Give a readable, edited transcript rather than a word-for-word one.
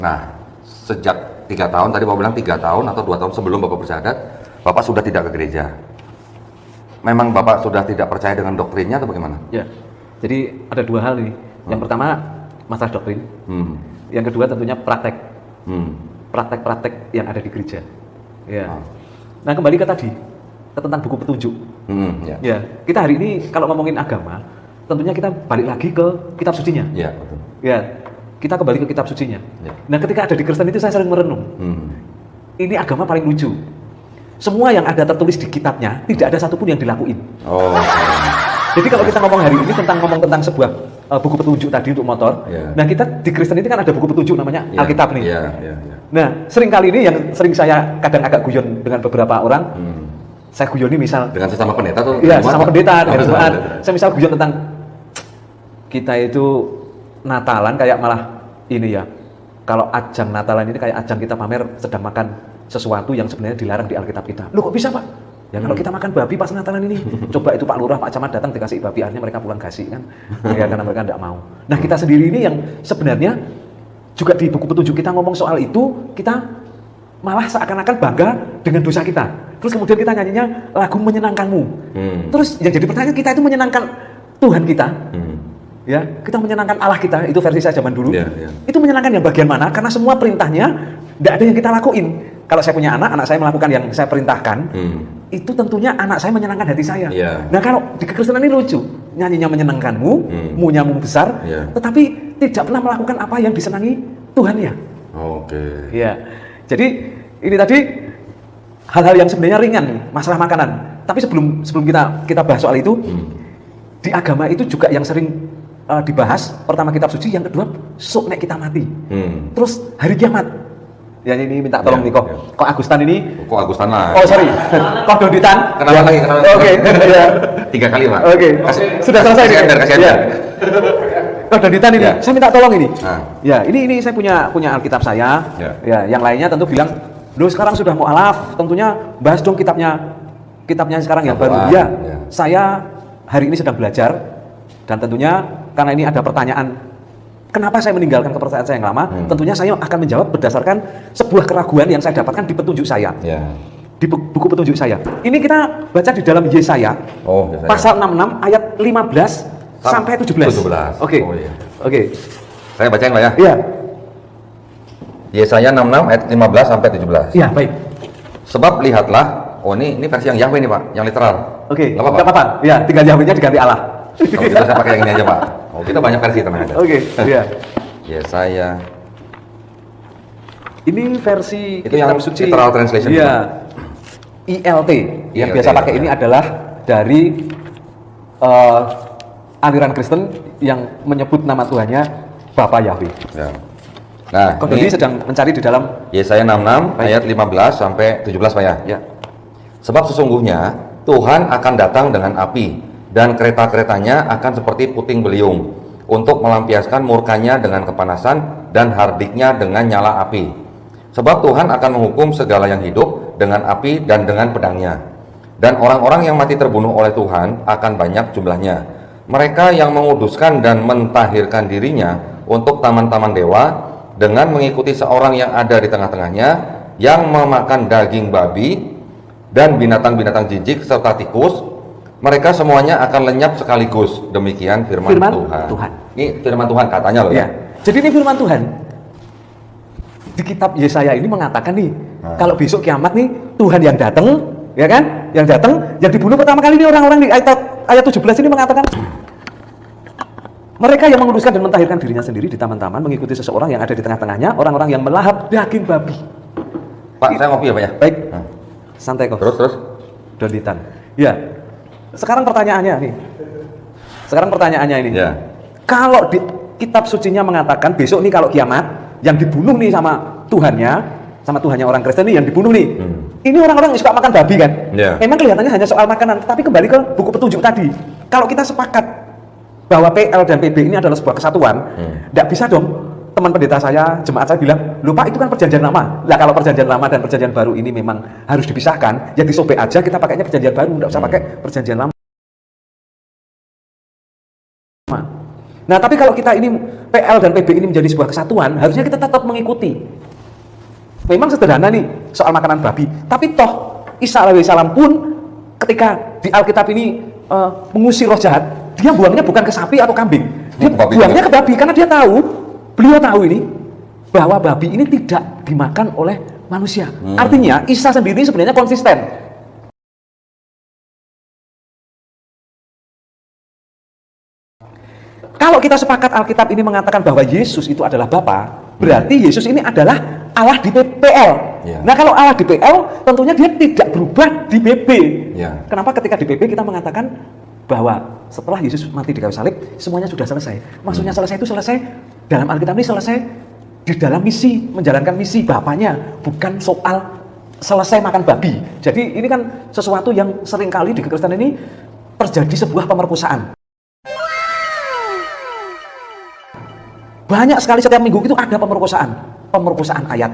Nah, sejak 3 tahun, tadi Bapak bilang 3 tahun atau 2 tahun sebelum Bapak bersyahadat, Bapak sudah tidak ke gereja. Memang Bapak sudah tidak percaya dengan doktrinnya atau bagaimana? Ya, jadi ada dua hal ini. Yang pertama, masalah doktrin. Yang kedua tentunya praktek. Praktek-praktek yang ada di gereja. Ya. Nah, kembali ke tadi, tentang buku petunjuk. Ya, kita hari ini kalau ngomongin agama, tentunya kita balik lagi ke kitab sucinya. Ya, betul. Ya, kita kembali ke kitab sucinya. Ya. Nah, ketika ada di Kristen itu saya sering merenung. Ini agama paling lucu. Semua yang ada tertulis di kitabnya tidak ada satupun yang dilakuin. Oh. Jadi kalau kita ngomong hari ini ngomong tentang sebuah buku petunjuk tadi untuk motor, nah kita di Kristen itu kan ada buku petunjuk namanya Alkitab nih. Nah, sering kali ini yang sering saya kadang agak guyon dengan beberapa orang, saya guyoni misal dengan sesama pendeta tuh? Iya, sesama pendeta dengan jemaat. Saya misal guyon tentang kita itu Natalan kayak malah ini ya. Kalau ajang Natalan ini kayak ajang kita pamer sedang makan sesuatu yang sebenarnya dilarang di Alkitab kita. Loh kok bisa Pak? Ya kalau kita makan babi pas Natalan ini, coba itu Pak Lurah, Pak Camat datang dikasih babi, akhirnya mereka pulang kasih kan, ya karena mereka tidak mau. Nah kita sendiri ini yang sebenarnya juga di buku petunjuk kita ngomong soal itu, kita malah seakan-akan bangga dengan dosa kita. Terus kemudian kita nyanyinya lagu menyenangkanmu. Terus yang jadi pertanyaan, kita itu menyenangkan Tuhan kita, ya kita menyenangkan Allah kita, itu versi saya zaman dulu. Itu menyenangkan yang bagian mana? Karena semua perintahnya tidak ada yang kita lakuin. Kalau saya punya anak saya melakukan yang saya perintahkan, itu tentunya anak saya menyenangkan hati saya. Nah kalau di kekristenan ini lucu, nyanyinya menyenangkanmu, munyamu besar, tetapi tidak pernah melakukan apa yang disenangi Tuhan ya. Oke. Ya, jadi ini tadi hal-hal yang sebenarnya ringan nih, masalah makanan. Tapi sebelum kita bahas soal itu, di agama itu juga yang sering dibahas, pertama kitab suci, yang kedua sok nek kita mati. Terus hari kiamat. Ya ini minta tolong nih kok Agustan ini. Kok Agustan lah. Oh sorry, kok Doditan. Kenapa lagi? Oke. 3 kali Pak. Oke. Sudah selesai nih. Kasih enter. Kok Doditan ini. Saya minta tolong ini. Ya ini saya punya Alkitab saya. Ya yang lainnya tentu bilang, loh sekarang sudah mu'alaf, tentunya bahas dong kitabnya sekarang yang baru. Ya. Saya hari ini sedang belajar dan tentunya karena ini ada pertanyaan. Kenapa saya meninggalkan kepercayaan saya yang lama? Tentunya saya akan menjawab berdasarkan sebuah keraguan yang saya dapatkan di petunjuk saya. Di buku petunjuk saya. Ini kita baca di dalam Yesaya. Pasal 66 ayat 15 sampai 17. Oke. Saya bacain Pak ya? Iya. Yesaya 66 ayat 15 sampai 17. Iya, baik. Sebab lihatlah, ini versi yang Yahweh nih Pak, yang literal. Oke, enggak apa-apa. Ya, tinggal Yahweh-nya diganti Allah. Kalau gitu saya pakai yang ini aja Pak. Kita banyak versi tenang aja. Iya. Yesaya. Ini versi itu yang suci. Literal translation. Iya. ILT. Yang biasa pakai ini adalah dari aliran Kristen yang menyebut nama Tuhannya Bapa Yahweh. Nah, ini sedang mencari di dalam Yesaya 66 ayat 15 sampai 17 Pak ya. Sebab sesungguhnya Tuhan akan datang dengan api, dan kereta-keretanya akan seperti puting beliung, untuk melampiaskan murkanya dengan kepanasan dan hardiknya dengan nyala api. Sebab Tuhan akan menghukum segala yang hidup dengan api dan dengan pedangnya. Dan orang-orang yang mati terbunuh oleh Tuhan akan banyak jumlahnya. Mereka yang menguduskan dan mentahirkan dirinya untuk taman-taman dewa, dengan mengikuti seorang yang ada di tengah-tengahnya, yang memakan daging babi dan binatang-binatang jijik serta tikus, mereka semuanya akan lenyap sekaligus. Demikian firman Tuhan. Ini firman Tuhan katanya loh ya. Jadi ini firman Tuhan. Di kitab Yesaya ini mengatakan nih, kalau besok kiamat nih Tuhan yang datang, ya kan? Yang datang, yang dibunuh pertama kali ini orang-orang di ayat 17 ini mengatakan, mereka yang menguduskan dan mentahirkan dirinya sendiri di taman-taman, mengikuti seseorang yang ada di tengah-tengahnya, orang-orang yang melahap daging babi. Pak, saya ngopi ya Pak ya? Baik. Santai kok. Terus? Doditan. Ya. Sekarang pertanyaannya ini. Kalau di kitab sucinya mengatakan besok nih kalau kiamat yang dibunuh nih sama Tuhannya orang Kristen nih yang dibunuh nih. Ini orang-orang yang suka makan babi kan? Memang kelihatannya hanya soal makanan, tapi kembali ke buku petunjuk tadi. Kalau kita sepakat bahwa PL dan PB ini adalah sebuah kesatuan, tidak bisa dong teman pendeta saya, jemaat saya bilang, lupa itu kan perjanjian lama. Lah kalau perjanjian lama dan perjanjian baru ini memang harus dipisahkan, ya disobek aja, kita pakainya perjanjian baru, tidak usah pakai perjanjian lama. Nah, tapi kalau kita ini PL dan PB ini menjadi sebuah kesatuan, harusnya kita tetap mengikuti. Memang sederhana nih soal makanan babi, tapi toh Isa alaihissalam pun ketika di Alkitab ini mengusir roh jahat, dia buangnya bukan ke sapi atau kambing, dia buangnya ke babi karena beliau tahu ini bahwa babi ini tidak dimakan oleh manusia. Artinya Isa sendiri sebenarnya konsisten. Kalau kita sepakat Alkitab ini mengatakan bahwa Yesus itu adalah Bapa, berarti Yesus ini adalah Allah di PL. Ya. Nah, kalau Allah di PL, tentunya dia tidak berubah di BB. Ya. Kenapa ketika di BB kita mengatakan bahwa setelah Yesus mati di kayu salib, semuanya sudah selesai. Maksudnya selesai itu selesai dalam Alkitab ini selesai di dalam misi, menjalankan misi Bapaknya, bukan soal selesai makan babi. Jadi ini kan sesuatu yang seringkali di kekristenan ini terjadi sebuah pemerkosaan. Banyak sekali setiap minggu itu ada pemerkosaan ayat.